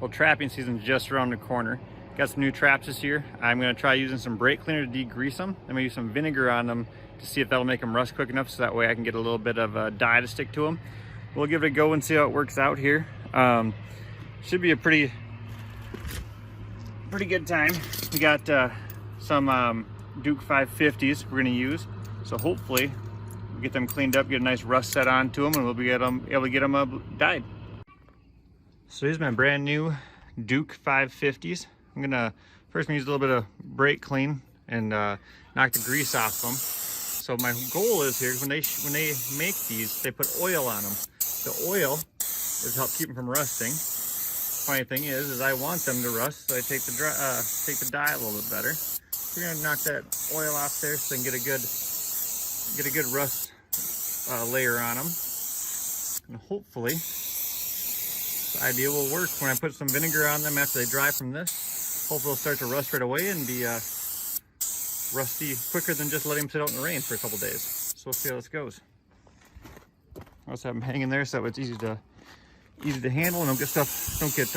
Well, trapping season just around the corner. Got some new traps this year. I'm gonna try using some brake cleaner to degrease them. I'm gonna use some vinegar on them to see if that'll make them rust quick enough so that way I can get a little bit of dye to stick to them. We'll give it a go and see how it works out here. Should be a pretty good time. We got some Duke 550s we're gonna use. So hopefully we'll get them cleaned up, get a nice rust set onto them, and we'll be able to get them dyed. So here's my brand new Duke 550s. I'm gonna first use a little bit of brake clean and knock the grease off them. So my goal is here, when they make these, they put oil on them. The oil is to help keep them from rusting. Funny thing is I want them to rust, so I take the dye a little bit better. So we're gonna knock that oil off there so I can get a good rust layer on them, and hopefully the idea will work. When I put some vinegar on them after they dry from this, hopefully they'll start to rust right away and be rusty quicker than just letting them sit out in the rain for a couple days. So we'll see how this goes. I also have them hanging there so it's easy to handle and don't get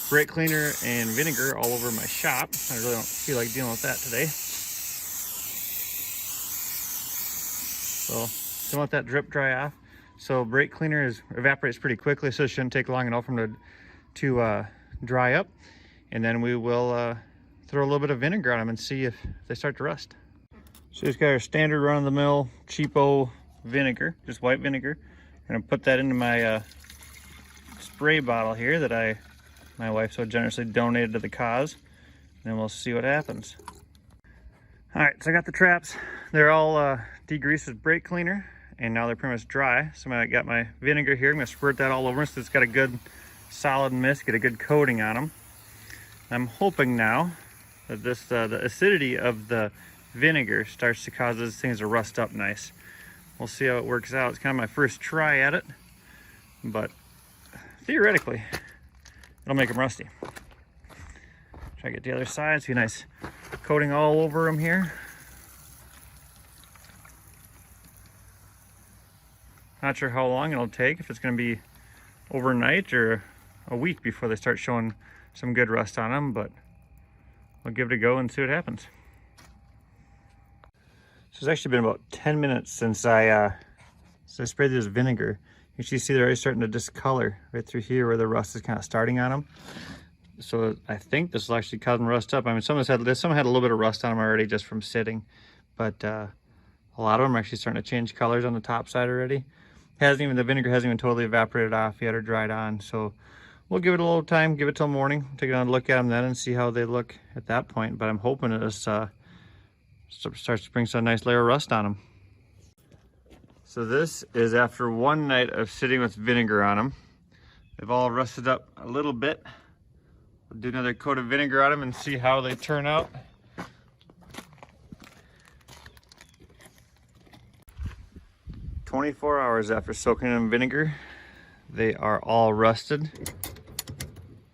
brake cleaner and vinegar all over my shop. I really don't feel like dealing with that today. So don't let that drip dry off. So brake cleaner evaporates pretty quickly, so it shouldn't take long enough for them to dry up. And then we will throw a little bit of vinegar on them and see if they start to rust. So just got our standard run-of-the-mill cheapo vinegar, just white vinegar. I'm gonna put that into my spray bottle here that my wife so generously donated to the cause. And then we'll see what happens. All right, so I got the traps. They're all degreased with brake cleaner, and now they're pretty much dry. So I got my vinegar here. I'm gonna squirt that all over so it's got a good solid mist, get a good coating on them. I'm hoping now that the acidity of the vinegar starts to cause these things to rust up nice. We'll see how it works out. It's kind of my first try at it, but theoretically, it'll make them rusty. Try to get the other side, see a nice coating all over them here. Not sure how long it'll take, if it's going to be overnight or a week before they start showing some good rust on them, but we'll give it a go and see what happens. So it's actually been about 10 minutes since I sprayed this vinegar. You can see they're already starting to discolor right through here where the rust is kind of starting on them. So I think this will actually cause them to rust up. I mean, some had a little bit of rust on them already just from sitting, but a lot of them are actually starting to change colors on the top side already. The vinegar hasn't even totally evaporated off yet or dried on. So we'll give it a little time, give it till morning, take another look at them then and see how they look at that point. But I'm hoping it starts to bring some nice layer of rust on them. So this is after one night of sitting with vinegar on them. They've all rusted up a little bit. We'll do another coat of vinegar on them and see how they turn out. "24 hours after soaking them in vinegar, they are all rusted,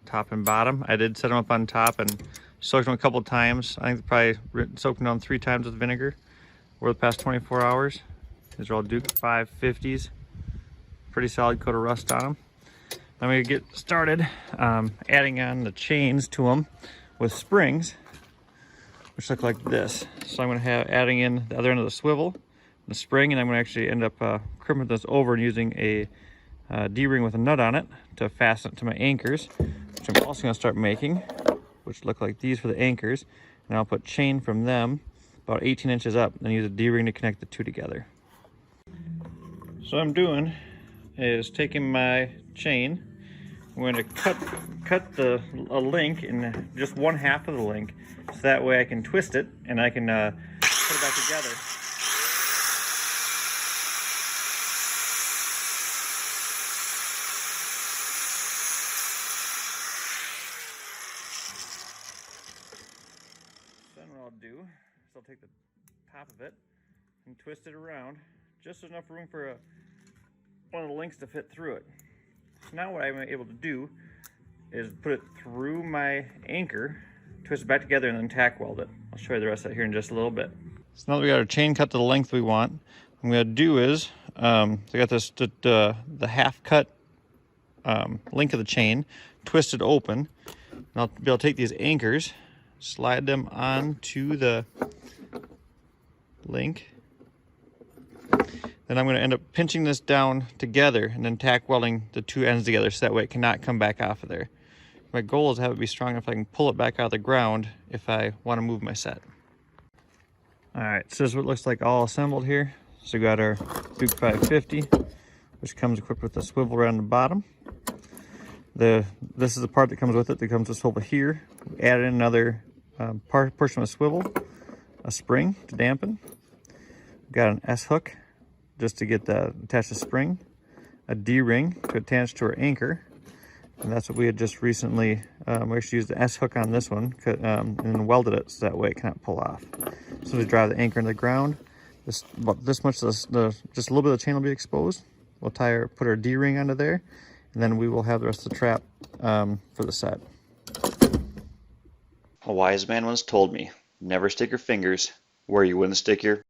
top and bottom. I did set them up on top and soaked them a couple times. I think probably soaked them 3 times with vinegar over the past 24 hours. These are all Duke 550s. Pretty solid coat of rust on them. I'm gonna get started adding on the chains to them with springs, which look like this. So I'm gonna have adding in the other end of the swivel, the spring, and I'm gonna actually end up crimping this over and using a D-ring with a nut on it to fasten it to my anchors, which I'm also gonna start making, which look like these for the anchors. And I'll put chain from them about 18 inches up and use a D-ring to connect the two together. So what I'm doing is taking my chain, I'm going to cut a link in just 1/2 of the link, so that way I can twist it and I can put it back together. Then what I'll do is I'll take the top of it and twist it around, just enough room for one of the links to fit through it. So now what I'm able to do is put it through my anchor, twist it back together, and then tack weld it. I'll show you the rest of that here in just a little bit. So now that we got our chain cut to the length we want, what I'm going to do is, I got this the half cut link of the chain, twist it open, and I'll be able to take these anchors, slide them onto the link. Then I'm going to end up pinching this down together and then tack welding the two ends together so that way it cannot come back off of there. My goal is to have it be strong enough I can pull it back out of the ground if I want to move my set. Alright, so this is what it looks like all assembled here. So we got our Duke 550, which comes equipped with a swivel around the bottom. This is the part that comes with it. That comes with a swivel here. We added in another portion of a swivel, a spring to dampen. We've got an S-hook just to get the attach the spring, a D-ring to attach to our anchor, and that's what we had just recently. We actually used the S-hook on this one and welded it so that way it cannot pull off. So to drive the anchor into the ground, about this much, just a little bit of the chain will be exposed. We'll put our D-ring onto there, and then we will have the rest of the trap for the set. A wise man once told me, never stick your fingers where you wouldn't stick your